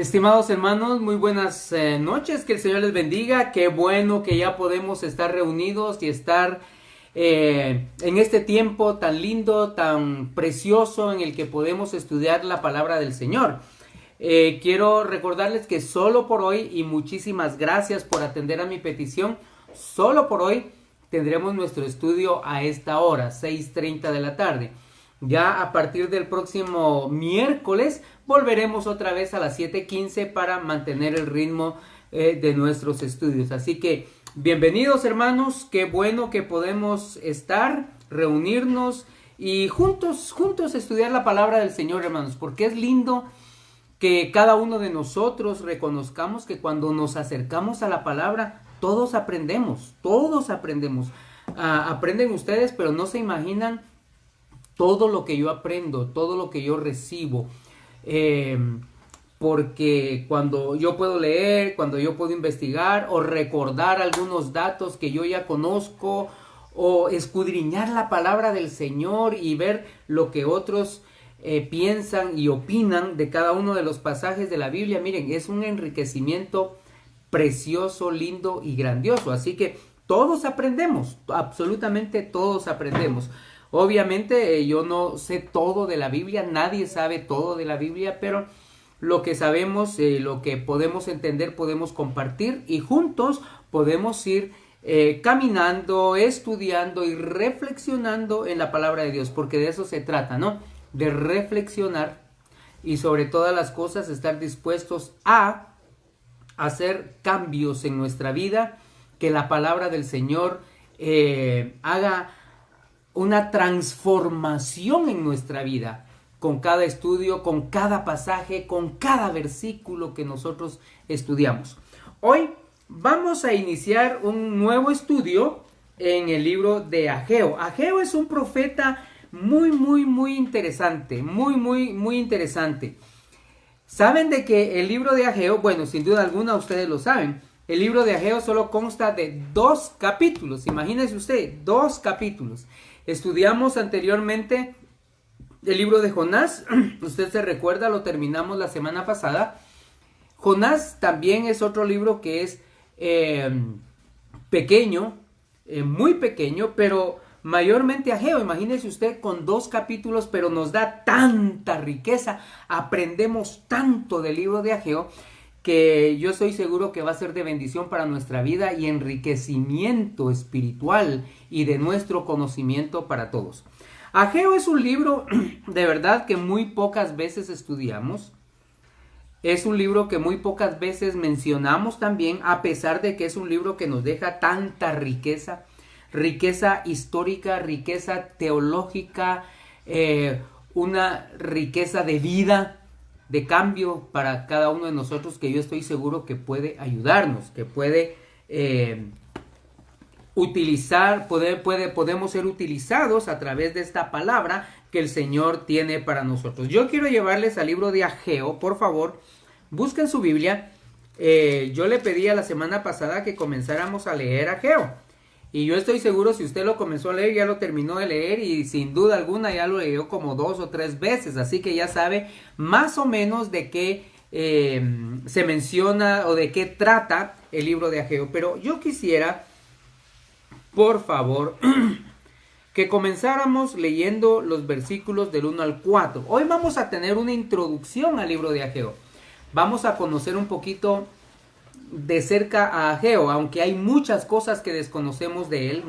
Estimados hermanos, muy buenas noches, que el Señor les bendiga. Qué bueno que ya podemos estar reunidos y estar en este tiempo tan lindo, tan precioso en el que podemos estudiar la palabra del Señor. Quiero recordarles que solo por hoy, y muchísimas gracias por atender a mi petición, solo por hoy tendremos nuestro estudio a esta hora, 6:30 de la tarde. Ya a partir del próximo miércoles volveremos otra vez a las 7:15 para mantener el ritmo de nuestros estudios. Así que bienvenidos hermanos, qué bueno que podemos estar, reunirnos y juntos estudiar la palabra del Señor, hermanos, porque es lindo que cada uno de nosotros reconozcamos que cuando nos acercamos a la palabra, todos aprendemos, aprenden ustedes, pero no se imaginan todo lo que yo aprendo, todo lo que yo recibo, porque cuando yo puedo leer, cuando yo puedo investigar o recordar algunos datos que yo ya conozco o escudriñar la palabra del Señor y ver lo que otros piensan y opinan de cada uno de los pasajes de la Biblia, miren, es un enriquecimiento precioso, lindo y grandioso. Así que todos aprendemos, absolutamente todos aprendemos. Obviamente yo no sé todo de la Biblia, nadie sabe todo de la Biblia, pero lo que sabemos, lo que podemos entender, podemos compartir y juntos podemos ir caminando, estudiando y reflexionando en la palabra de Dios, porque de eso se trata, ¿no? De reflexionar y sobre todas las cosas estar dispuestos a hacer cambios en nuestra vida, que la palabra del Señor haga una transformación en nuestra vida, con cada estudio, con cada pasaje, con cada versículo que nosotros estudiamos. Hoy vamos a iniciar un nuevo estudio en el libro de Ageo. Ageo es un profeta muy interesante, muy interesante. ¿Saben de que el libro de Ageo, bueno, sin duda alguna ustedes lo saben, el libro de Ageo solo consta de 2 capítulos, imagínense usted, 2 capítulos. Estudiamos anteriormente el libro de Jonás, usted se recuerda, lo terminamos la semana pasada. Jonás también es otro libro que es pequeño, muy pequeño, pero mayormente Ageo, imagínese usted, con 2 capítulos, pero nos da tanta riqueza, aprendemos tanto del libro de Ageo, que yo estoy seguro que va a ser de bendición para nuestra vida y enriquecimiento espiritual y de nuestro conocimiento para todos. Ageo es un libro de verdad que muy pocas veces estudiamos. Es un libro que muy pocas veces mencionamos también, a pesar de que es un libro que nos deja tanta riqueza, riqueza histórica, riqueza teológica, una riqueza de vida, de cambio para cada uno de nosotros, que yo estoy seguro que puede ayudarnos, que puede podemos ser utilizados a través de esta palabra que el Señor tiene para nosotros. Yo quiero llevarles al libro de Ageo, por favor, busquen su Biblia. Yo le pedí a la semana pasada que comenzáramos a leer Ageo. Y yo estoy seguro, si usted lo comenzó a leer, ya lo terminó de leer y sin duda alguna ya lo leyó como 2 o 3 veces. Así que ya sabe más o menos de qué se menciona o de qué trata el libro de Ageo. Pero yo quisiera, por favor, que comenzáramos leyendo los versículos del 1 al 4. Hoy vamos a tener una introducción al libro de Ageo. Vamos a conocer un poquito de cerca a Ageo, aunque hay muchas cosas que desconocemos de él,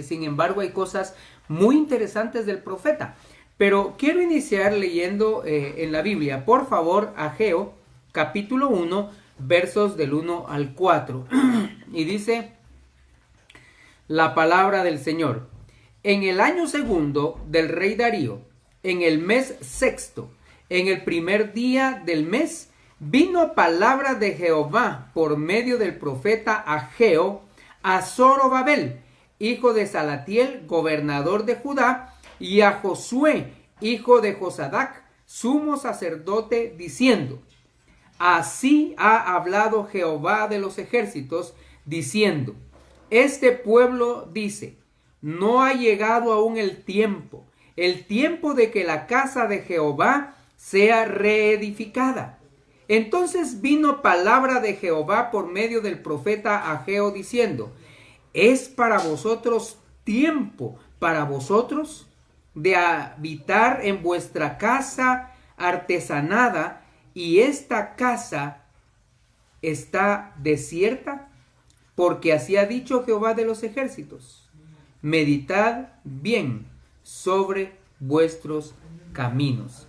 sin embargo hay cosas muy interesantes del profeta. Pero quiero iniciar leyendo en la Biblia, por favor, Ageo, capítulo 1, versos del 1 al 4. Y dice la palabra del Señor: en el año segundo del rey Darío, en el mes sexto, en el primer día del mes, vino palabra de Jehová por medio del profeta Ageo a Zorobabel, hijo de Salatiel, gobernador de Judá, y a Josué, hijo de Josadac, sumo sacerdote, diciendo: así ha hablado Jehová de los ejércitos, diciendo: este pueblo dice, no ha llegado aún el tiempo de que la casa de Jehová sea reedificada. Entonces vino palabra de Jehová por medio del profeta Ageo diciendo: es para vosotros tiempo, para vosotros, de habitar en vuestra casa artesanada, y esta casa está desierta, porque así ha dicho Jehová de los ejércitos: meditad bien sobre vuestros caminos.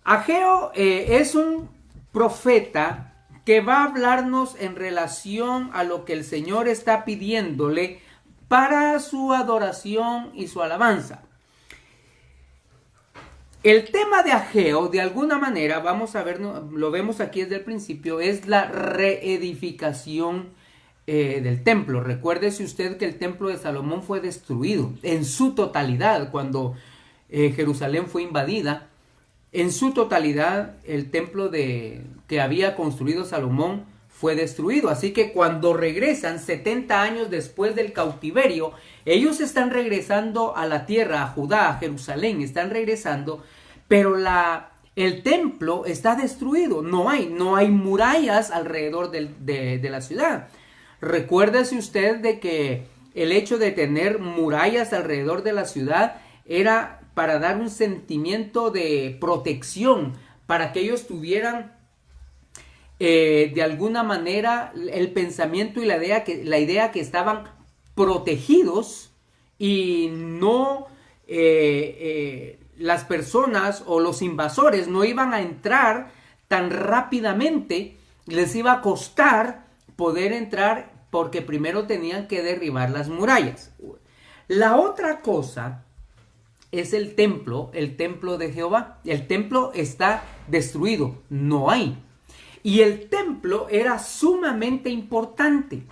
Ageo es un profeta que va a hablarnos en relación a lo que el Señor está pidiéndole para su adoración y su alabanza. El tema de Ageo, de alguna manera, vamos a ver, lo vemos aquí desde el principio, es la reedificación del templo. Recuérdese usted que el templo de Salomón fue destruido en su totalidad cuando Jerusalén fue invadida. En su totalidad, el templo que había construido Salomón fue destruido. Así que cuando regresan 70 años después del cautiverio, ellos están regresando a la tierra, a Judá, a Jerusalén, están regresando, pero el templo está destruido. No hay murallas alrededor de la ciudad. Recuérdese usted de que el hecho de tener murallas alrededor de la ciudad era para dar un sentimiento de protección, para que ellos tuvieran de alguna manera el pensamiento y la idea que estaban protegidos y no las personas o los invasores no iban a entrar tan rápidamente, les iba a costar poder entrar porque primero tenían que derribar las murallas. La otra cosa es el templo de Jehová. El templo está destruido, no hay. Y el templo era sumamente importante.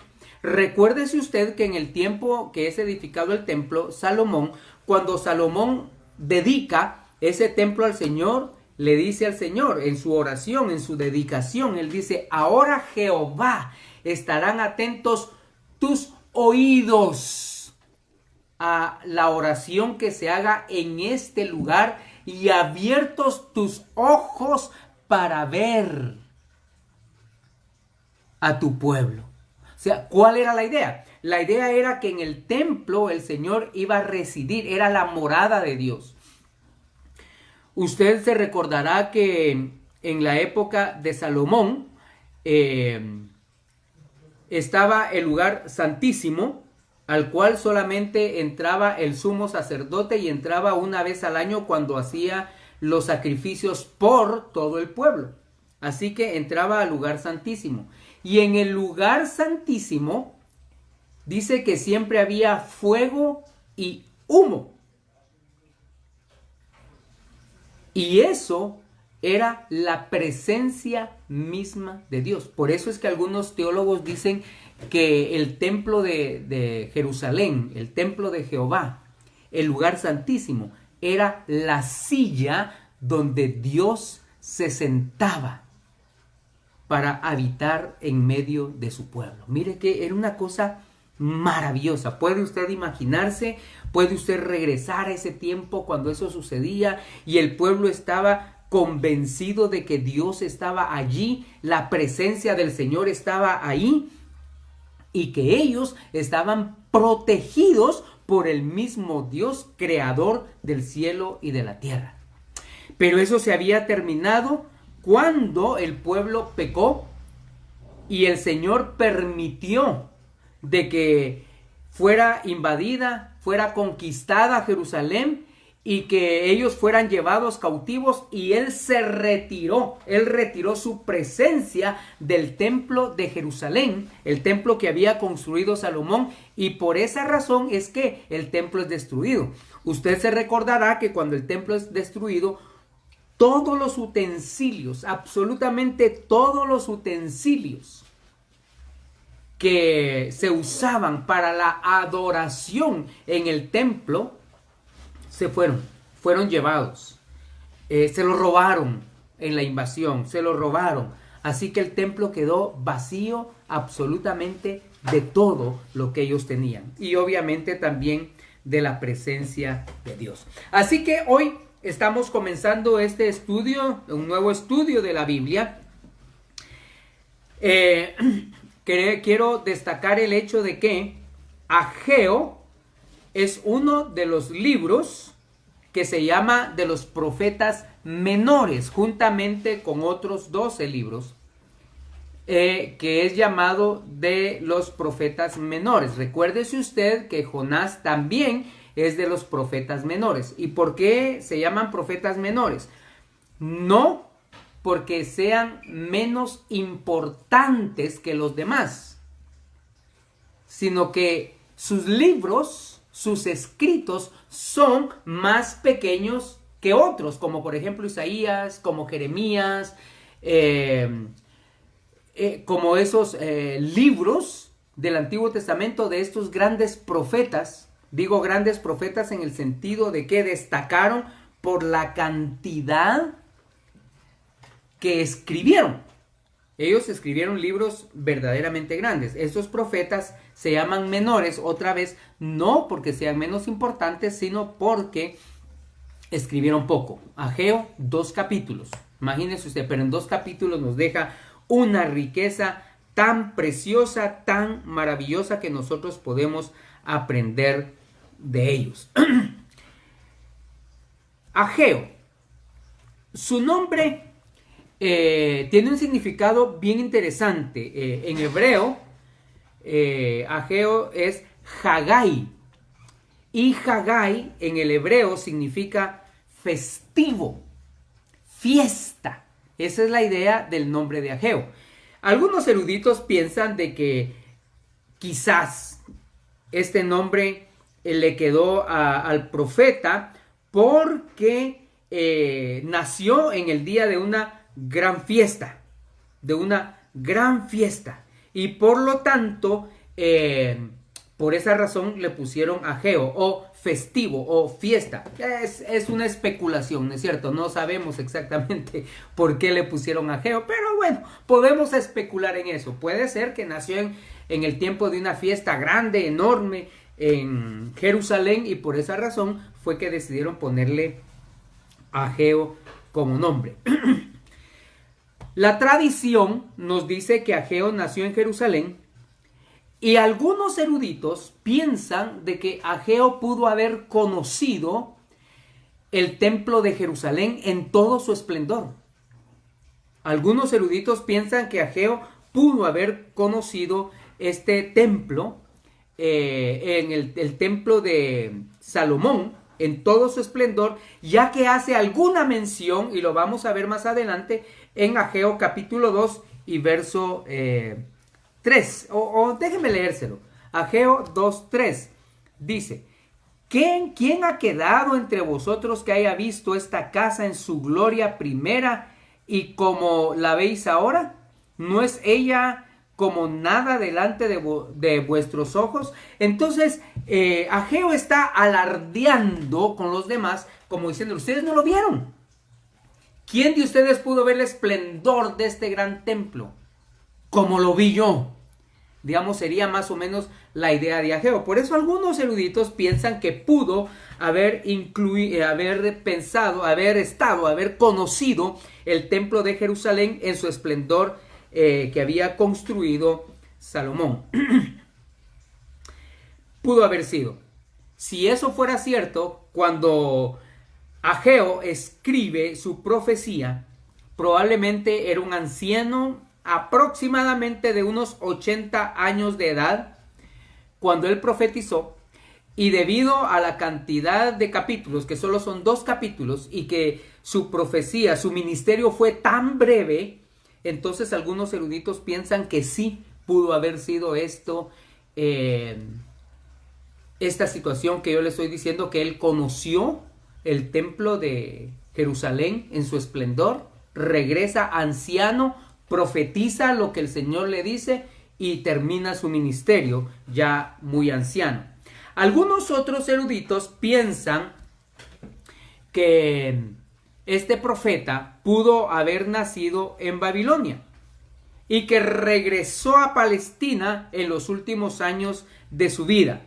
Recuérdese usted que en el tiempo que es edificado el templo, Salomón, cuando Salomón dedica ese templo al Señor, le dice al Señor en su oración, en su dedicación, él dice: ahora Jehová, estarán atentos tus oídos a la oración que se haga en este lugar y abiertos tus ojos para ver a tu pueblo. O sea, ¿cuál era la idea? La idea era que en el templo el Señor iba a residir, era la morada de Dios. Usted se recordará que en la época de Salomón estaba el lugar santísimo, al cual solamente entraba el sumo sacerdote y entraba una vez al año cuando hacía los sacrificios por todo el pueblo. Así que entraba al lugar santísimo. Y en el lugar santísimo dice que siempre había fuego y humo. Y eso era la presencia misma de Dios. Por eso es que algunos teólogos dicen que el templo de Jerusalén, el templo de Jehová, el lugar santísimo, era la silla donde Dios se sentaba para habitar en medio de su pueblo. Mire que era una cosa maravillosa. ¿Puede usted imaginarse? ¿Puede usted regresar a ese tiempo cuando eso sucedía y el pueblo estaba convencido de que Dios estaba allí, la presencia del Señor estaba ahí y que ellos estaban protegidos por el mismo Dios, creador del cielo y de la tierra? Pero eso se había terminado cuando el pueblo pecó y el Señor permitió de que fuera invadida, fuera conquistada Jerusalén y que ellos fueran llevados cautivos, y Él se retiró. Él retiró su presencia del templo de Jerusalén, el templo que había construido Salomón, y por esa razón es que el templo es destruido. Usted se recordará que cuando el templo es destruido, todos los utensilios, absolutamente todos los utensilios que se usaban para la adoración en el templo, fueron llevados. Se los robaron en la invasión, se los robaron. Así que el templo quedó vacío absolutamente de todo lo que ellos tenían. Y obviamente también de la presencia de Dios. Así que hoy estamos comenzando este estudio, un nuevo estudio de la Biblia. Quiero destacar el hecho de que Ageo es uno de los libros que se llama de los profetas menores, juntamente con otros 12 libros, que es llamado de los profetas menores. Recuérdese usted que Jonás también es de los profetas menores. ¿Y por qué se llaman profetas menores? No porque sean menos importantes que los demás, sino que sus libros, sus escritos son más pequeños que otros, como por ejemplo Isaías, como Jeremías, como esos libros del Antiguo Testamento de estos grandes profetas. Digo grandes profetas en el sentido de que destacaron por la cantidad que escribieron. Ellos escribieron libros verdaderamente grandes. Estos profetas se llaman menores, otra vez, no porque sean menos importantes, sino porque escribieron poco. Ageo, 2 capítulos. Imagínese usted, pero en 2 capítulos nos deja una riqueza tan preciosa, tan maravillosa, que nosotros podemos aprender de ellos. Ageo, su nombre tiene un significado bien interesante. En hebreo, Ageo es Haggai. Y Haggai en el hebreo significa festivo, fiesta. Esa es la idea del nombre de Ageo. Algunos eruditos piensan de que quizás este nombre le quedó al profeta porque nació en el día de una gran fiesta, y por lo tanto, por esa razón le pusieron Ageo, o festivo, o fiesta. Es una especulación, ¿no es cierto? No sabemos exactamente por qué le pusieron Ageo, pero bueno, podemos especular en eso. Puede ser que nació en el tiempo de una fiesta grande, enorme, en Jerusalén, y por esa razón fue que decidieron ponerle Ageo como nombre. La tradición nos dice que Ageo nació en Jerusalén, y algunos eruditos piensan de que Ageo pudo haber conocido el templo de Jerusalén en todo su esplendor. Algunos eruditos piensan que Ageo pudo haber conocido este templo, en el templo de Salomón, en todo su esplendor, ya que hace alguna mención, y lo vamos a ver más adelante, en Ageo capítulo 2 y verso 3, o déjenme leérselo. Ageo 2:3 dice: ¿Quién ha quedado entre vosotros que haya visto esta casa en su gloria primera y como la veis ahora? ¿No es ella como nada delante de vuestros ojos? Entonces Ageo está alardeando con los demás, como diciendo: ustedes no lo vieron. ¿Quién de ustedes pudo ver el esplendor de este gran templo como lo vi yo? Digamos, sería más o menos la idea de Ageo. Por eso algunos eruditos piensan que pudo haber conocido el templo de Jerusalén en su esplendor que había construido Salomón. Pudo haber sido. Si eso fuera cierto, cuando Ageo escribe su profecía, probablemente era un anciano aproximadamente de unos 80 años de edad cuando él profetizó, y debido a la cantidad de capítulos, que solo son 2 capítulos, y que su profecía, su ministerio fue tan breve, entonces algunos eruditos piensan que sí pudo haber sido esto, esta situación que yo le estoy diciendo, que él conoció el templo de Jerusalén en su esplendor, regresa anciano, profetiza lo que el Señor le dice y termina su ministerio ya muy anciano. Algunos otros eruditos piensan que este profeta pudo haber nacido en Babilonia y que regresó a Palestina en los últimos años de su vida.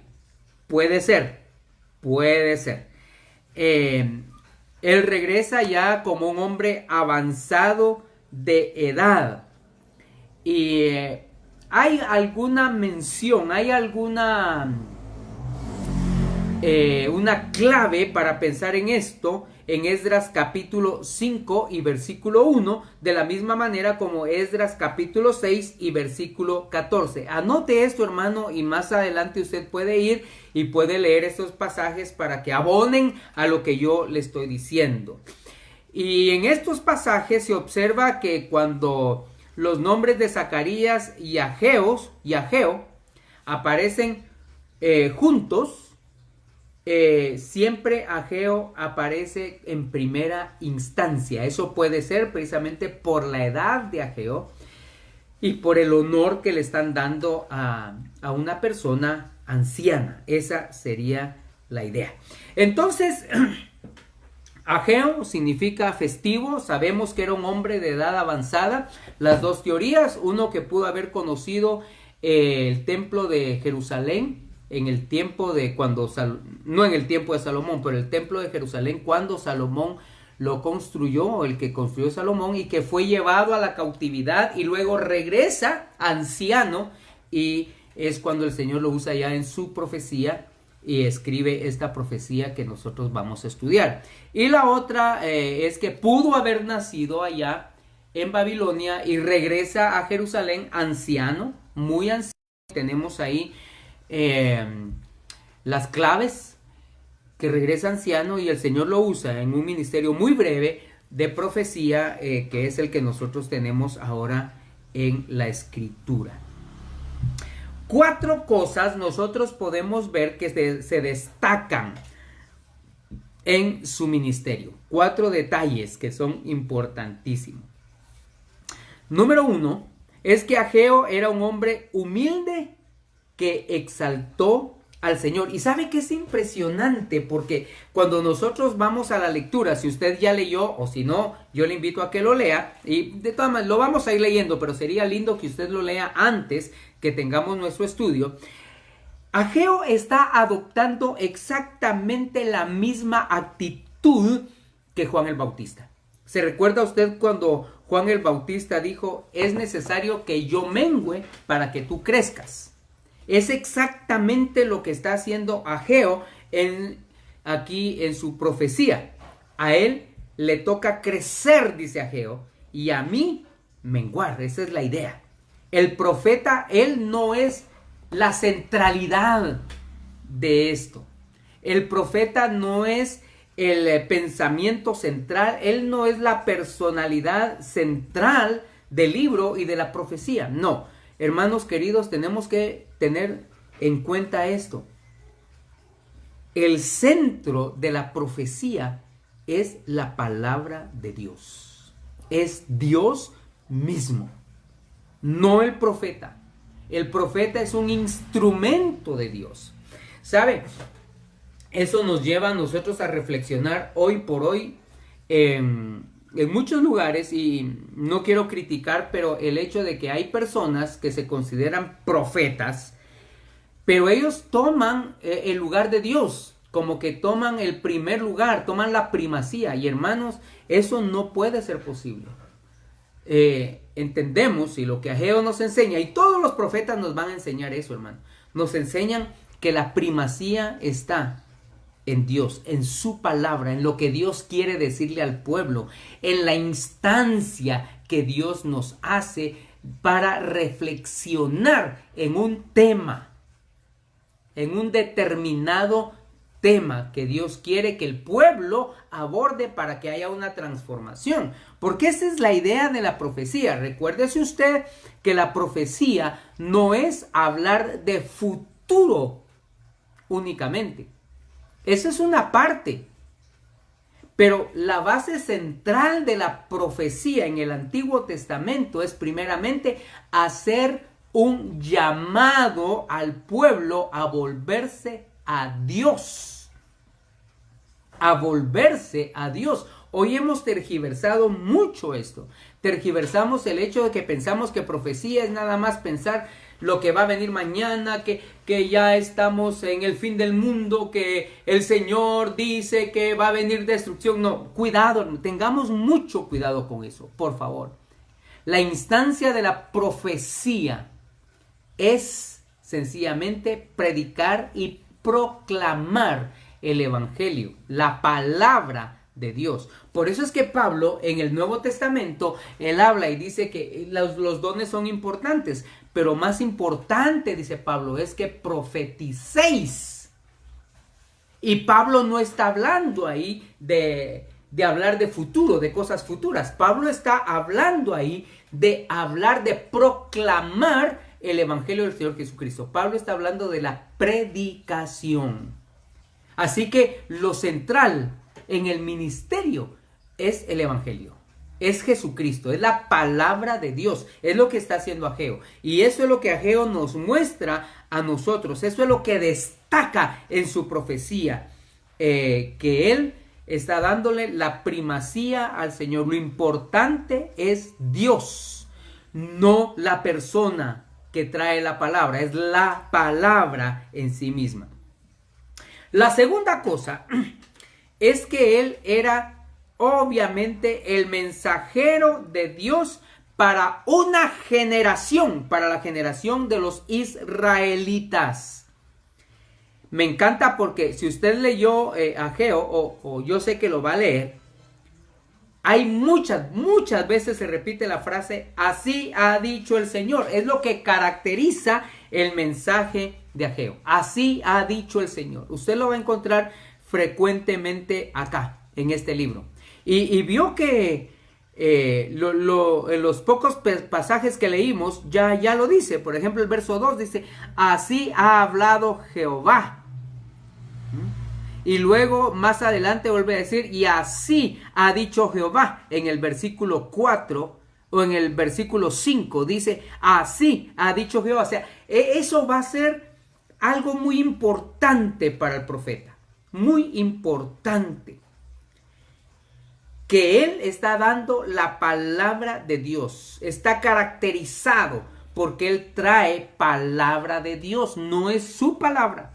Puede ser. Él regresa ya como un hombre avanzado de edad. Y hay alguna mención, hay alguna una clave para pensar en esto en Esdras capítulo 5 y versículo 1, de la misma manera como Esdras capítulo 6 y versículo 14. Anote esto, hermano, y más adelante usted puede ir y puede leer estos pasajes para que abonen a lo que yo le estoy diciendo. Y en estos pasajes se observa que cuando los nombres de Zacarías y Ageo aparecen juntos, siempre Ageo aparece en primera instancia. Eso puede ser precisamente por la edad de Ageo y por el honor que le están dando a una persona anciana. Esa sería la idea. Entonces, Ageo significa festivo. Sabemos que era un hombre de edad avanzada. Las dos teorías, uno que pudo haber conocido el templo de Jerusalén en el tiempo de cuando, no en el tiempo de Salomón, pero el templo de Jerusalén cuando Salomón lo construyó, el que construyó Salomón, y que fue llevado a la cautividad y luego regresa anciano, y es cuando el Señor lo usa ya en su profecía y escribe esta profecía que nosotros vamos a estudiar. Y la otra es que pudo haber nacido allá en Babilonia y regresa a Jerusalén anciano, muy anciano. Tenemos ahí las claves, que regresa anciano y el Señor lo usa en un ministerio muy breve de profecía, que es el que nosotros tenemos ahora en la Escritura. 4 cosas nosotros podemos ver que se destacan en su ministerio. 4 detalles que son importantísimos. Número 1 es que Ageo era un hombre humilde que exaltó al Señor. Y sabe que es impresionante, porque cuando nosotros vamos a la lectura, si usted ya leyó o si no, yo le invito a que lo lea, y de todas maneras lo vamos a ir leyendo, pero sería lindo que usted lo lea antes que tengamos nuestro estudio. Ageo está adoptando exactamente la misma actitud que Juan el Bautista. ¿Se recuerda usted cuando Juan el Bautista dijo: es necesario que yo mengüe para que tú crezcas? Es exactamente lo que está haciendo Ageo aquí en su profecía. A él le toca crecer, dice Ageo, y a mí menguar. Esa es la idea. El profeta, él no es la centralidad de esto. El profeta no es el pensamiento central, él no es la personalidad central del libro y de la profecía. No, hermanos queridos, tenemos que tener en cuenta esto. El centro de la profecía es la palabra de Dios. Es Dios mismo, no el profeta. El profeta es un instrumento de Dios. ¿Sabe? Eso nos lleva a nosotros a reflexionar hoy por hoy en muchos lugares, y no quiero criticar, pero el hecho de que hay personas que se consideran profetas, pero ellos toman el lugar de Dios, como que toman el primer lugar, toman la primacía, y hermanos, eso no puede ser posible. Entendemos, y lo que Ageo nos enseña, y todos los profetas nos van a enseñar eso, hermano, nos enseñan que la primacía está en Dios, en su palabra, en lo que Dios quiere decirle al pueblo, en la instancia que Dios nos hace para reflexionar en un tema, en un determinado tema que Dios quiere que el pueblo aborde para que haya una transformación. Porque esa es la idea de la profecía. Recuérdese usted que la profecía no es hablar de futuro únicamente. Esa es una parte. Pero la base central de la profecía en el Antiguo Testamento es primeramente hacer un llamado al pueblo a volverse a Dios. A volverse a Dios. Hoy hemos tergiversado mucho esto. Tergiversamos el hecho de que pensamos que profecía es nada más pensar lo que va a venir mañana, que ya estamos en el fin del mundo, que el Señor dice que va a venir destrucción. No, cuidado, tengamos mucho cuidado con eso, por favor. La instancia de la profecía es sencillamente predicar y proclamar el evangelio, la palabra de Dios. Por eso es que Pablo en el Nuevo Testamento, él habla y dice que los dones son importantes, pero más importante, dice Pablo, es que profeticéis. Y Pablo no está hablando ahí de hablar de futuro, de cosas futuras. Pablo está hablando ahí de hablar, de proclamar el evangelio del Señor Jesucristo. Pablo está hablando de la predicación. Así que lo central en el ministerio es el evangelio, es Jesucristo, es la palabra de Dios, es lo que está haciendo Ageo. Y eso es lo que Ageo nos muestra a nosotros, eso es lo que destaca en su profecía, que él está dándole la primacía al Señor. Lo importante es Dios, no la persona que trae la palabra, es la palabra en sí misma. La segunda cosa es que él era obviamente el mensajero de Dios para una generación, para la generación de los israelitas. Me encanta porque si usted leyó Ageo, o yo sé que lo va a leer, hay muchas veces se repite la frase, así ha dicho el Señor. Es lo que caracteriza el mensaje de Ageo. Así ha dicho el Señor. Usted lo va a encontrar frecuentemente acá, en este libro. Y vio que en los pocos pasajes que leímos ya lo dice. Por ejemplo, el verso 2 dice, así ha hablado Jehová. Y luego más adelante vuelve a decir, y así ha dicho Jehová. En el versículo 4 o en el versículo 5 dice, así ha dicho Jehová. O sea, eso va a ser algo muy importante para el profeta. Muy importante. Que él está dando la palabra de Dios. Está caracterizado porque él trae palabra de Dios. No es su palabra.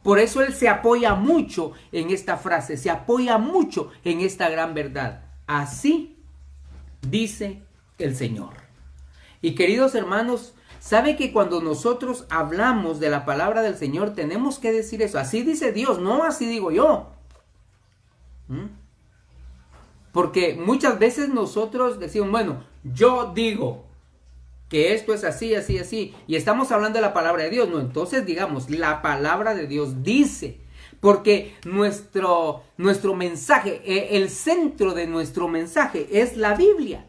Por eso él se apoya mucho en esta frase, se apoya mucho en esta gran verdad. Así dice el Señor. Y queridos hermanos, ¿sabe que cuando nosotros hablamos de la palabra del Señor tenemos que decir eso? Así dice Dios, no así digo yo. Porque muchas veces nosotros decimos, bueno, yo digo que esto es así, así, así, y estamos hablando de la palabra de Dios. No, entonces digamos, la palabra de Dios dice, porque nuestro mensaje, el centro de nuestro mensaje es la Biblia.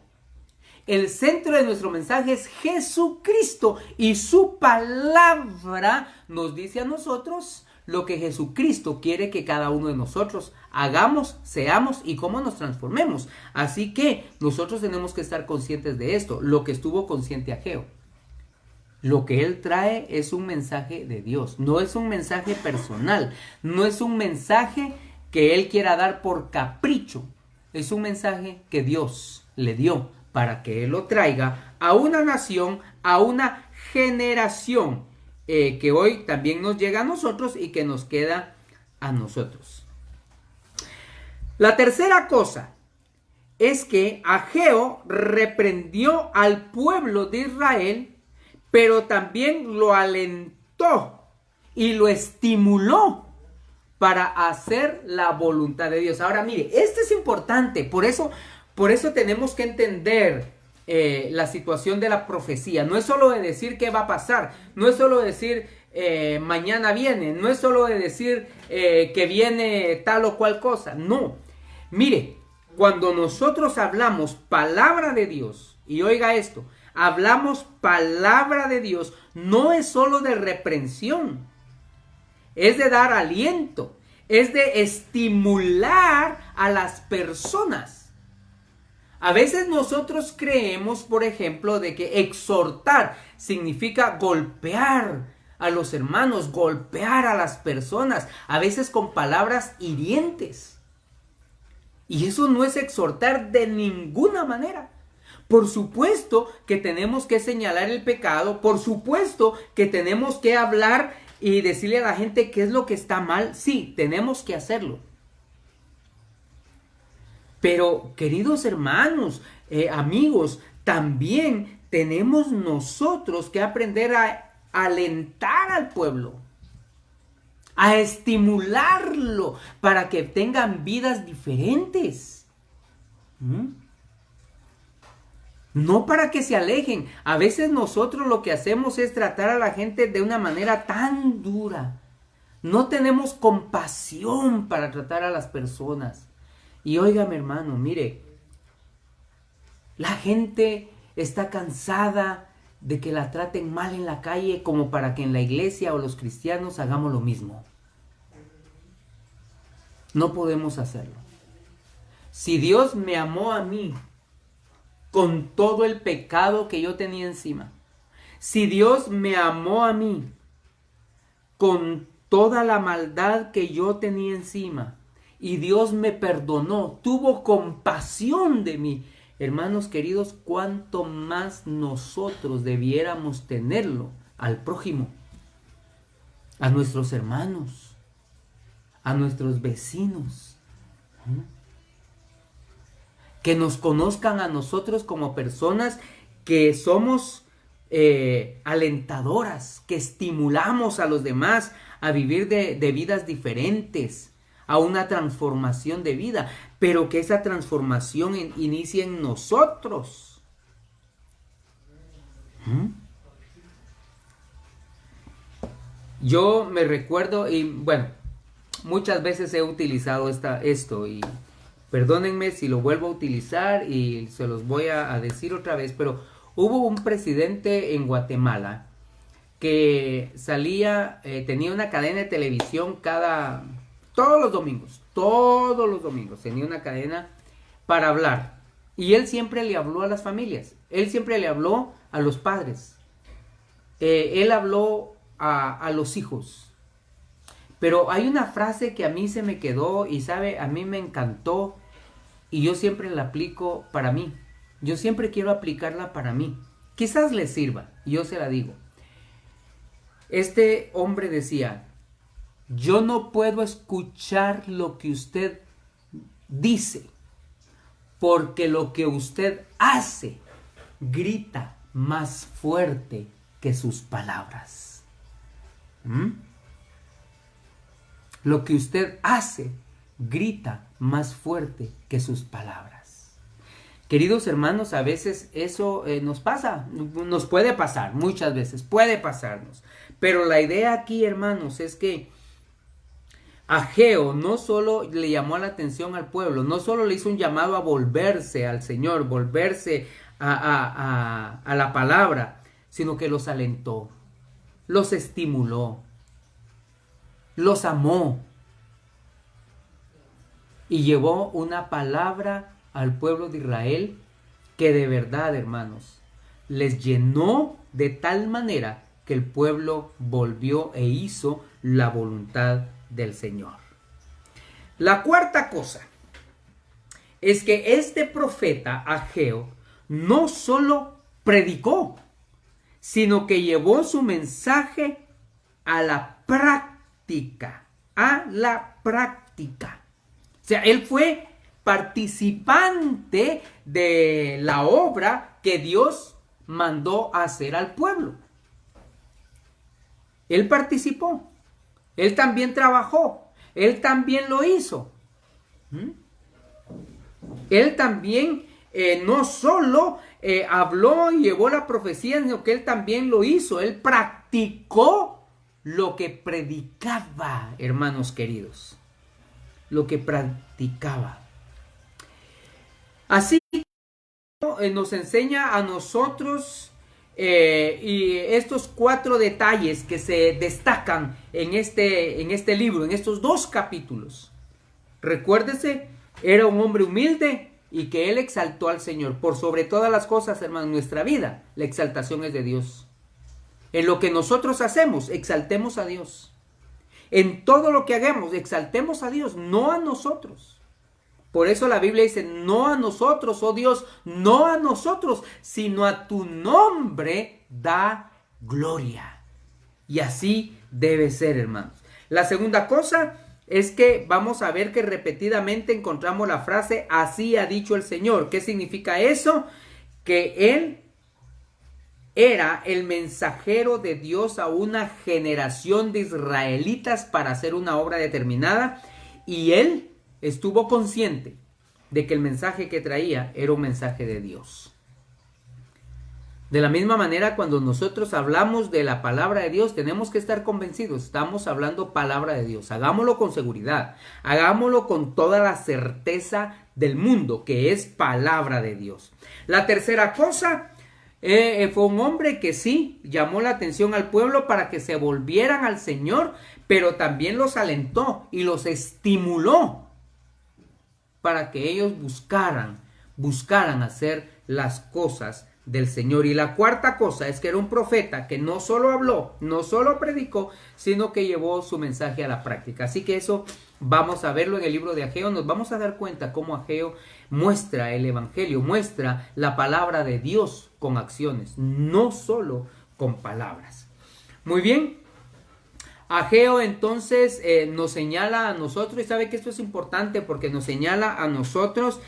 El centro de nuestro mensaje es Jesucristo, y su palabra nos dice a nosotros lo que Jesucristo quiere que cada uno de nosotros hagamos, seamos y cómo nos transformemos. Así que nosotros tenemos que estar conscientes de esto, lo que estuvo consciente Ageo. Lo que él trae es un mensaje de Dios, no es un mensaje personal, no es un mensaje que él quiera dar por capricho, es un mensaje que Dios le dio para que él lo traiga a una nación, a una generación que hoy también nos llega a nosotros y que nos queda a nosotros. La tercera cosa es que Ageo reprendió al pueblo de Israel, pero también lo alentó y lo estimuló para hacer la voluntad de Dios. Ahora mire, esto es importante, por eso tenemos que entender la situación de la profecía. No es solo de decir qué va a pasar, no es solo decir mañana viene, no es solo de decir que viene tal o cual cosa, no. Mire, cuando nosotros hablamos palabra de Dios, y oiga esto, hablamos palabra de Dios, no es solo de reprensión, es de dar aliento, es de estimular a las personas. A veces nosotros creemos, por ejemplo, de que exhortar significa golpear a los hermanos, golpear a las personas, a veces con palabras hirientes. Y eso no es exhortar de ninguna manera. Por supuesto que tenemos que señalar el pecado, por supuesto que tenemos que hablar y decirle a la gente qué es lo que está mal. Sí, tenemos que hacerlo. Pero, queridos hermanos, amigos, también tenemos nosotros que aprender a alentar al pueblo, a estimularlo para que tengan vidas diferentes. No para que se alejen. A veces nosotros lo que hacemos es tratar a la gente de una manera tan dura. No tenemos compasión para tratar a las personas. Y óigame, hermano, mire, la gente está cansada de que la traten mal en la calle como para que en la iglesia o los cristianos hagamos lo mismo. No podemos hacerlo. Si Dios me amó a mí con todo el pecado que yo tenía encima, si Dios me amó a mí con toda la maldad que yo tenía encima, y Dios me perdonó, tuvo compasión de mí, hermanos queridos, cuánto más nosotros debiéramos tenerlo al prójimo, a nuestros hermanos, a nuestros vecinos. Que nos conozcan a nosotros como personas que somos alentadoras, que estimulamos a los demás a vivir de vidas diferentes, a una transformación de vida, pero que esa transformación inicie en nosotros. Yo me recuerdo, y bueno, muchas veces he utilizado esto, y perdónenme si lo vuelvo a utilizar y se los voy a decir otra vez, pero hubo un presidente en Guatemala que salía, tenía una cadena de televisión todos los domingos tenía una cadena para hablar. Y él siempre le habló a las familias, él siempre le habló a los padres, él habló a los hijos. Pero hay una frase que a mí se me quedó y sabe, a mí me encantó y yo siempre la aplico para mí. Yo siempre quiero aplicarla para mí. Quizás le sirva, yo se la digo. Este hombre decía: yo no puedo escuchar lo que usted dice, porque lo que usted hace grita más fuerte que sus palabras. Lo que usted hace grita más fuerte que sus palabras. Queridos hermanos, a veces eso nos pasa, nos puede pasar, muchas veces puede pasarnos. Pero la idea aquí, hermanos, es que Ageo no solo le llamó la atención al pueblo, no solo le hizo un llamado a volverse al Señor, volverse a la palabra, sino que los alentó, los estimuló, los amó y llevó una palabra al pueblo de Israel que de verdad, hermanos, les llenó de tal manera que el pueblo volvió e hizo la voluntad del Señor. La cuarta cosa es que este profeta Ageo no solo predicó, sino que llevó su mensaje a la práctica, O sea, él fue participante de la obra que Dios mandó hacer al pueblo. Él participó, él también trabajó, él también lo hizo. Él también no solo habló y llevó la profecía, sino que él también lo hizo, él practicó lo que predicaba, hermanos queridos, lo que practicaba. Así nos enseña a nosotros y estos 4 detalles que se destacan en este libro, en estos 2 capítulos. Recuérdese, era un hombre humilde y que él exaltó al Señor. Por sobre todas las cosas, hermano, en nuestra vida, la exaltación es de Dios. En lo que nosotros hacemos, exaltemos a Dios. En todo lo que hagamos, exaltemos a Dios, no a nosotros. Por eso la Biblia dice, no a nosotros, oh Dios, no a nosotros, sino a tu nombre da gloria. Y así debe ser, hermanos. La segunda cosa es que vamos a ver que repetidamente encontramos la frase, así ha dicho el Señor. ¿Qué significa eso? Que Él era el mensajero de Dios a una generación de israelitas para hacer una obra determinada, y Él estuvo consciente de que el mensaje que traía era un mensaje de Dios. De la misma manera, cuando nosotros hablamos de la palabra de Dios, tenemos que estar convencidos, estamos hablando palabra de Dios. Hagámoslo con seguridad, hagámoslo con toda la certeza del mundo, que es palabra de Dios. La tercera cosa, fue un hombre que sí llamó la atención al pueblo para que se volvieran al Señor, pero también los alentó y los estimuló para que ellos buscaran hacer las cosas del Señor. Y la cuarta cosa es que era un profeta que no solo habló, no solo predicó, sino que llevó su mensaje a la práctica. Así que eso vamos a verlo en el libro de Ageo. Nos vamos a dar cuenta cómo Ageo muestra el evangelio, muestra la palabra de Dios con acciones, no solo con palabras. Muy bien. Ageo entonces nos señala a nosotros, y sabe que esto es importante porque nos señala a nosotros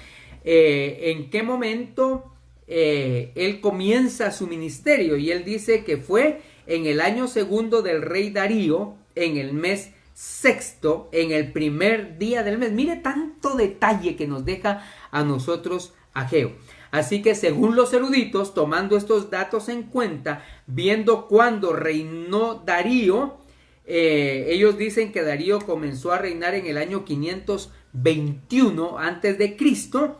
en qué momento él comienza su ministerio, y él dice que fue en el año segundo del rey Darío, en el mes sexto, en el primer día del mes. Mire tanto detalle que nos deja a nosotros Ageo. Así que según los eruditos, tomando estos datos en cuenta, viendo cuándo reinó Darío, ellos dicen que Darío comenzó a reinar en el año 521 antes de Cristo.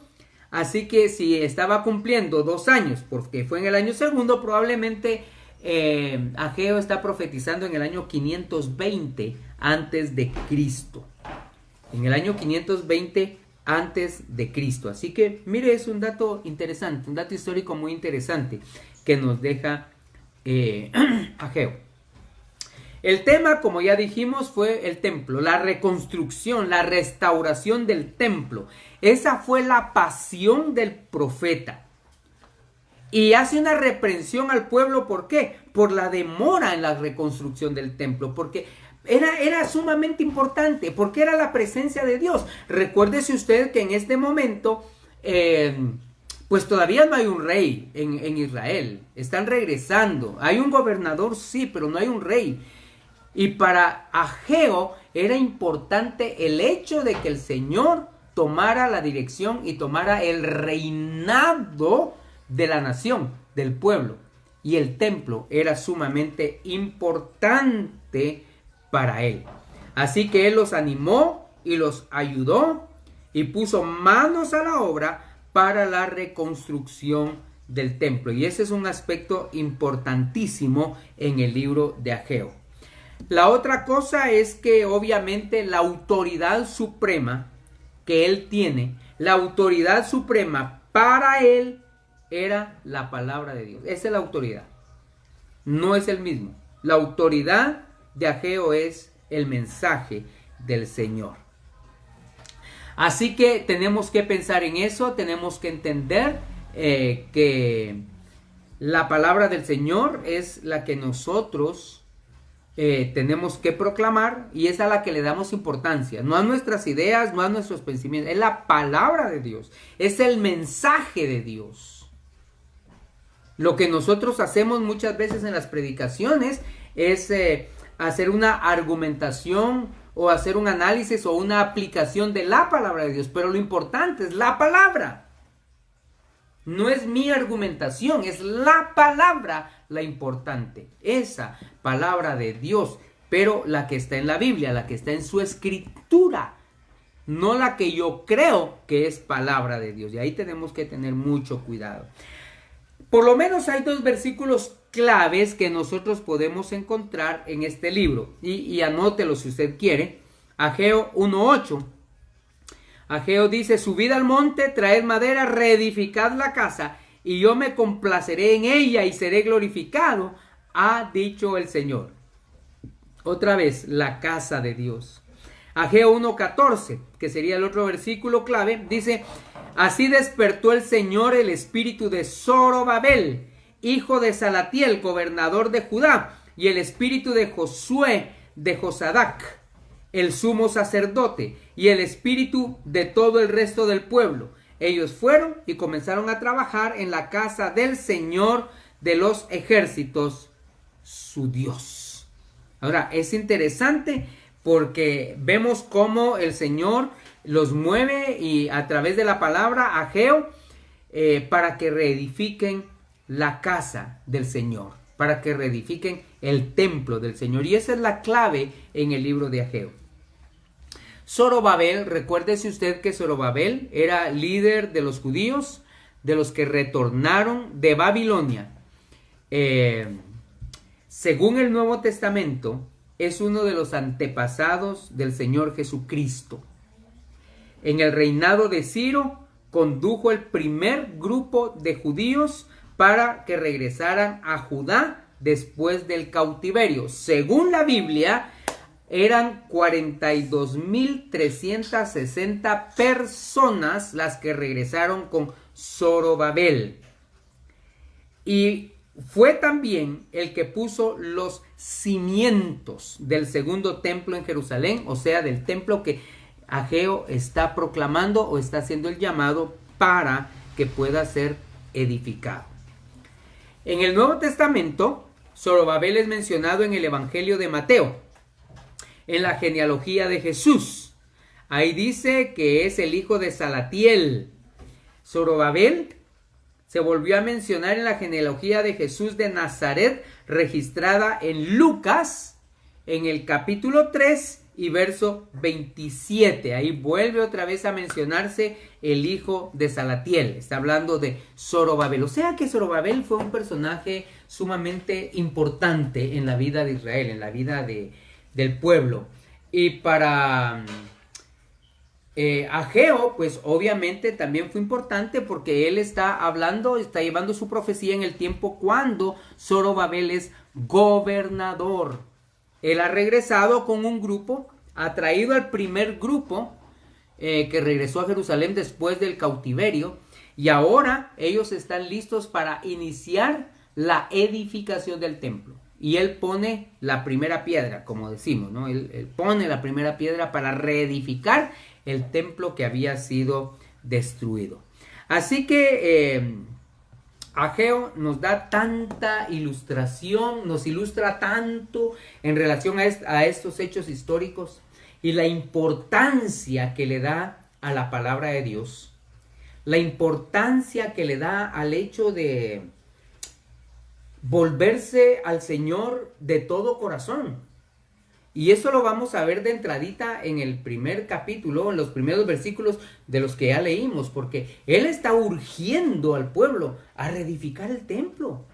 Así que si estaba cumpliendo 2 años, porque fue en el año segundo, probablemente Ageo está profetizando en el año 520 antes de Cristo. En el año 520 antes de Cristo. Así que mire, es un dato interesante, un dato histórico muy interesante que nos deja Ageo. El tema, como ya dijimos, fue el templo, la reconstrucción, la restauración del templo. Esa fue la pasión del profeta. Y hace una reprensión al pueblo, ¿por qué? Por la demora en la reconstrucción del templo, porque era sumamente importante, porque era la presencia de Dios. Recuérdese usted que en este momento, pues todavía no hay un rey en Israel, están regresando. Hay un gobernador, sí, pero no hay un rey. Y para Ageo era importante el hecho de que el Señor tomara la dirección y tomara el reinado de la nación, del pueblo. Y el templo era sumamente importante para él. Así que él los animó y los ayudó y puso manos a la obra para la reconstrucción del templo. Y ese es un aspecto importantísimo en el libro de Ageo. La otra cosa es que obviamente la autoridad suprema que él tiene, la autoridad suprema para él era la palabra de Dios. Esa es la autoridad. No es el mismo. La autoridad de Ageo es el mensaje del Señor. Así que tenemos que pensar en eso, tenemos que entender que la palabra del Señor es la que nosotros tenemos que proclamar, y es a la que le damos importancia, no a nuestras ideas, no a nuestros pensamientos, es la palabra de Dios, es el mensaje de Dios. Lo que nosotros hacemos muchas veces en las predicaciones es hacer una argumentación o hacer un análisis o una aplicación de la palabra de Dios, pero lo importante es la palabra. No es mi argumentación, es la palabra la importante. Esa palabra de Dios, pero la que está en la Biblia, la que está en su escritura. No la que yo creo que es palabra de Dios. Y ahí tenemos que tener mucho cuidado. Por lo menos hay 2 versículos claves que nosotros podemos encontrar en este libro. Y anótelo si usted quiere. Ageo 1:8. Ageo dice: subid al monte, traed madera, reedificad la casa, y yo me complaceré en ella y seré glorificado, ha dicho el Señor. Otra vez, la casa de Dios. Ageo 1:14, que sería el otro versículo clave, dice: así despertó el Señor el espíritu de Zorobabel, hijo de Salatiel, gobernador de Judá, y el espíritu de Josué, de Josadac, el sumo sacerdote, y el espíritu de todo el resto del pueblo. Ellos fueron y comenzaron a trabajar en la casa del Señor de los ejércitos, su Dios. Ahora, es interesante porque vemos cómo el Señor los mueve y a través de la palabra Ageo para que reedifiquen la casa del Señor, para que reedifiquen el templo del Señor. Y esa es la clave en el libro de Ageo. Zorobabel, recuérdese usted que Zorobabel era líder de los judíos, de los que retornaron de Babilonia. Según el Nuevo Testamento, es uno de los antepasados del Señor Jesucristo. En el reinado de Ciro, condujo el primer grupo de judíos para que regresaran a Judá después del cautiverio. Según la Biblia, eran 42.360 personas las que regresaron con Zorobabel. Y fue también el que puso los cimientos del segundo templo en Jerusalén, o sea, del templo que Ageo está proclamando o está haciendo el llamado para que pueda ser edificado. En el Nuevo Testamento, Zorobabel es mencionado en el Evangelio de Mateo, en la genealogía de Jesús. Ahí dice que es el hijo de Salatiel. Zorobabel se volvió a mencionar en la genealogía de Jesús de Nazaret, registrada en Lucas, en el capítulo 3 y verso 27. Ahí vuelve otra vez a mencionarse el hijo de Salatiel. Está hablando de Zorobabel. O sea que Zorobabel fue un personaje sumamente importante en la vida de Israel, en la vida del pueblo. Y para Ageo, pues obviamente también fue importante porque él está hablando, está llevando su profecía en el tiempo cuando Zorobabel es gobernador. Él ha regresado con un grupo, ha traído al primer grupo que regresó a Jerusalén después del cautiverio, y ahora ellos están listos para iniciar la edificación del templo. Y él pone la primera piedra, como decimos, ¿no? Él pone la primera piedra para reedificar el templo que había sido destruido. Así que Ageo nos da tanta ilustración, nos ilustra tanto en relación a estos hechos históricos y la importancia que le da a la palabra de Dios, la importancia que le da al hecho de volverse al Señor de todo corazón. Y eso lo vamos a ver de entradita en el primer capítulo, en los primeros versículos de los que ya leímos, porque Él está urgiendo al pueblo a reedificar el templo,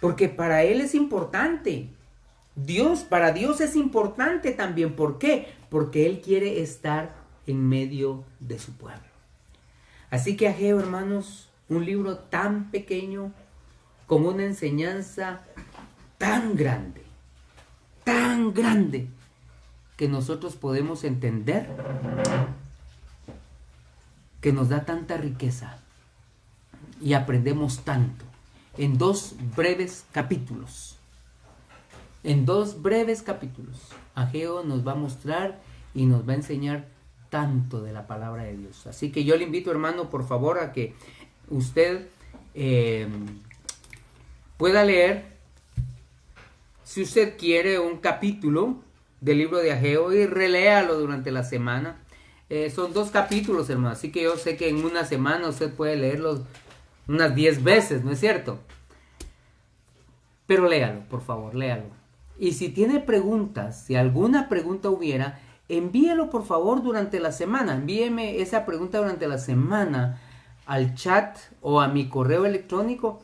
porque para Él es importante. Para Dios es importante también. ¿Por qué? Porque Él quiere estar en medio de su pueblo. Así que Ageo, hermanos, un libro tan pequeño, con una enseñanza tan grande, que nosotros podemos entender, que nos da tanta riqueza y aprendemos tanto en dos breves capítulos. En dos breves capítulos, Ageo nos va a mostrar y nos va a enseñar tanto de la palabra de Dios. Así que yo le invito, hermano, por favor, a que usted pueda leer, si usted quiere, un capítulo del libro de Ageo y reléalo durante la semana. Son 2 capítulos, hermano, así que yo sé que en una semana usted puede leerlos unas 10 veces, ¿no es cierto? Pero léalo, por favor, léalo. Y si tiene preguntas, si alguna pregunta hubiera, envíelo por favor durante la semana. Envíeme esa pregunta durante la semana al chat o a mi correo electrónico.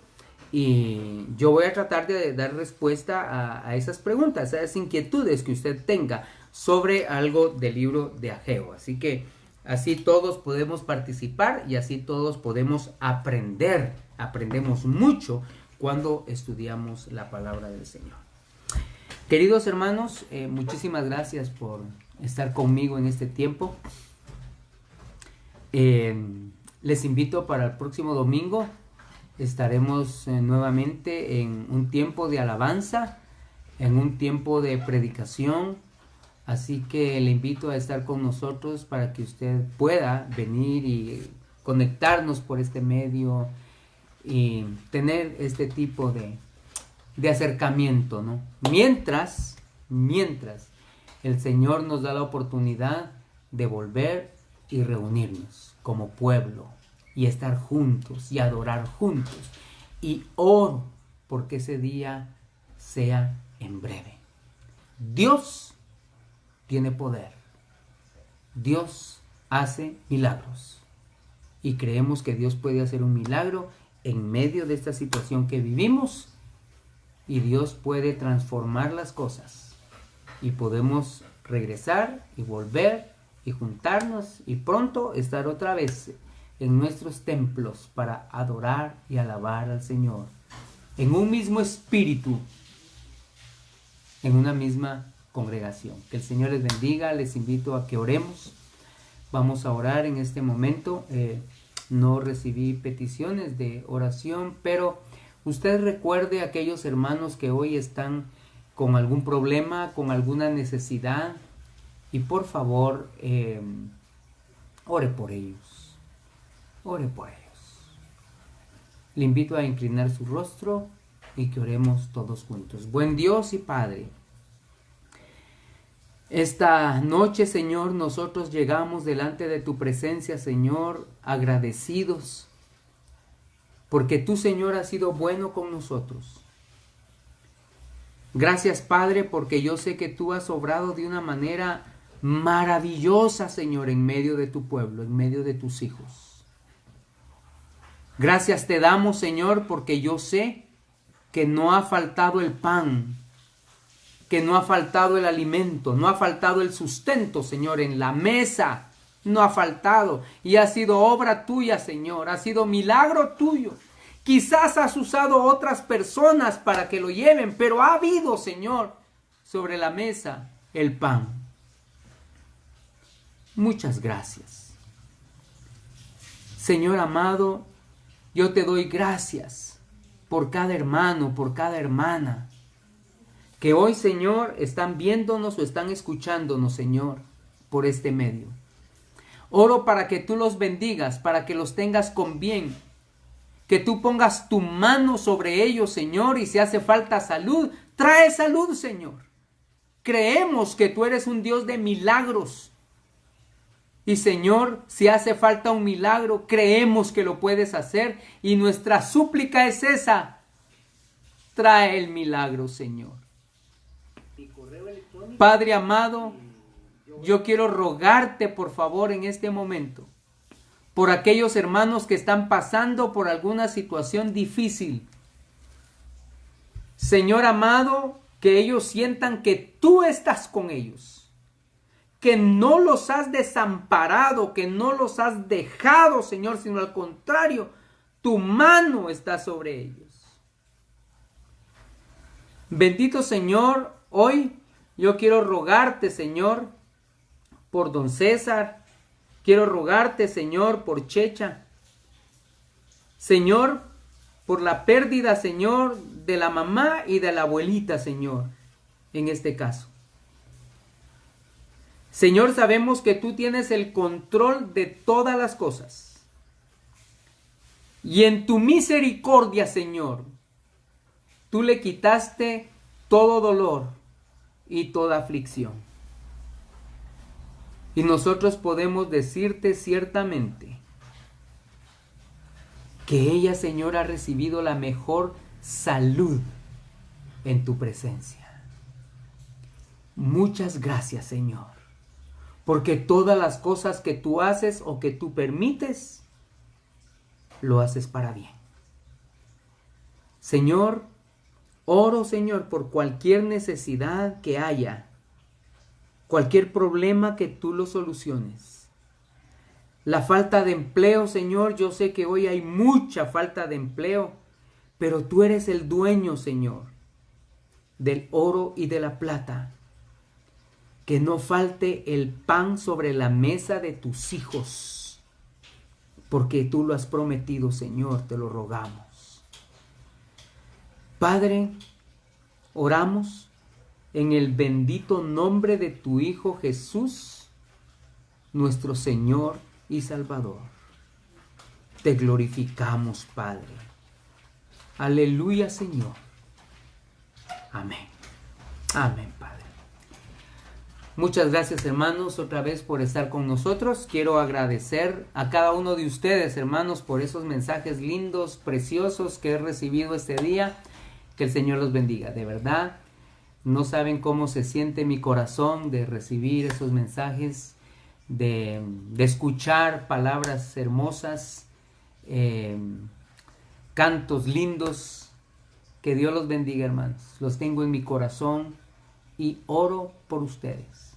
Y yo voy a tratar de dar respuesta a esas preguntas, a esas inquietudes que usted tenga sobre algo del libro de Ageo. Así que así todos podemos participar y así todos podemos aprender. Aprendemos mucho cuando estudiamos la palabra del Señor. Queridos hermanos, muchísimas gracias por estar conmigo en este tiempo. Les invito para el próximo domingo. Estaremos nuevamente en un tiempo de alabanza, en un tiempo de predicación. Así que le invito a estar con nosotros para que usted pueda venir y conectarnos por este medio y tener este tipo de acercamiento, ¿no? Mientras el Señor nos da la oportunidad de volver y reunirnos como pueblo y estar juntos y adorar juntos. Y oro porque ese día sea en breve. Dios tiene poder. Dios hace milagros. Y creemos que Dios puede hacer un milagro en medio de esta situación que vivimos. Y Dios puede transformar las cosas. Y podemos regresar y volver y juntarnos y pronto estar otra vez en nuestros templos para adorar y alabar al Señor. En un mismo espíritu, en una misma congregación. Que el Señor les bendiga. Les invito a que oremos. Vamos a orar en este momento. No recibí peticiones de oración, pero usted recuerde a aquellos hermanos que hoy están con algún problema, con alguna necesidad, y por favor ore por ellos. Ore por ellos. Le invito a inclinar su rostro y que oremos todos juntos. Buen Dios y Padre, esta noche, Señor, nosotros llegamos delante de tu presencia, Señor, agradecidos, porque tú, Señor, has sido bueno con nosotros. Gracias, Padre, porque yo sé que tú has obrado de una manera maravillosa, Señor, en medio de tu pueblo, en medio de tus hijos. Gracias te damos, Señor, porque yo sé que no ha faltado el pan, que no ha faltado el alimento, no ha faltado el sustento, Señor, en la mesa. No ha faltado y ha sido obra tuya, Señor, ha sido milagro tuyo. Quizás has usado otras personas para que lo lleven, pero ha habido, Señor, sobre la mesa el pan. Muchas gracias. Señor amado, yo te doy gracias por cada hermano, por cada hermana, que hoy, Señor, están viéndonos o están escuchándonos, Señor, por este medio. Oro para que tú los bendigas, para que los tengas con bien, que tú pongas tu mano sobre ellos, Señor, y si hace falta salud, trae salud, Señor. Creemos que tú eres un Dios de milagros. Y, Señor, si hace falta un milagro, creemos que lo puedes hacer, y nuestra súplica es esa. Trae el milagro, Señor. Padre amado, yo quiero rogarte por favor en este momento por aquellos hermanos que están pasando por alguna situación difícil. Señor amado, que ellos sientan que tú estás con ellos, que no los has desamparado, que no los has dejado, Señor, sino al contrario, tu mano está sobre ellos. Bendito Señor, hoy yo quiero rogarte, Señor, por don César. Quiero rogarte, Señor, por Checha. Señor, por la pérdida, Señor, de la mamá y de la abuelita, Señor, en este caso. Señor, sabemos que tú tienes el control de todas las cosas. Y en tu misericordia, Señor, tú le quitaste todo dolor y toda aflicción. Y nosotros podemos decirte ciertamente que ella, Señor, ha recibido la mejor salud en tu presencia. Muchas gracias, Señor, porque todas las cosas que tú haces o que tú permites, lo haces para bien. Señor, oro, Señor, por cualquier necesidad que haya, cualquier problema que tú lo soluciones. La falta de empleo, Señor, yo sé que hoy hay mucha falta de empleo, pero tú eres el dueño, Señor, del oro y de la plata. que no falte el pan sobre la mesa de tus hijos, porque tú lo has prometido, Señor, te lo rogamos. Padre, oramos en el bendito nombre de tu Hijo Jesús, nuestro Señor y Salvador. Te glorificamos, Padre. Aleluya, Señor. Amén. Amén, Padre. Muchas gracias, hermanos, otra vez por estar con nosotros. Quiero agradecer a cada uno de ustedes, hermanos, por esos mensajes lindos, preciosos que he recibido este día. Que el Señor los bendiga. De verdad, no saben cómo se siente mi corazón de recibir esos mensajes, de escuchar palabras hermosas, cantos lindos. Que Dios los bendiga, hermanos. Los tengo en mi corazón y oro por ustedes.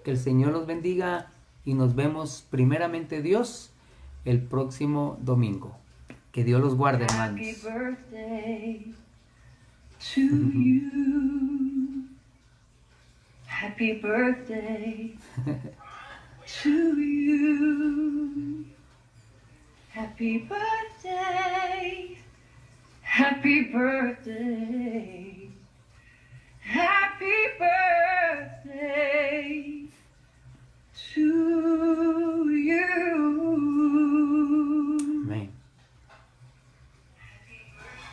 Que el Señor los bendiga y nos vemos primeramente Dios el próximo domingo. Que Dios los guarde, hermanos. Happy birthday to you. Happy birthday to you. Happy birthday. Happy birthday. Happy birthday to you. Amén.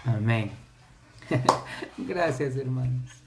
Amén. Gracias, hermanos.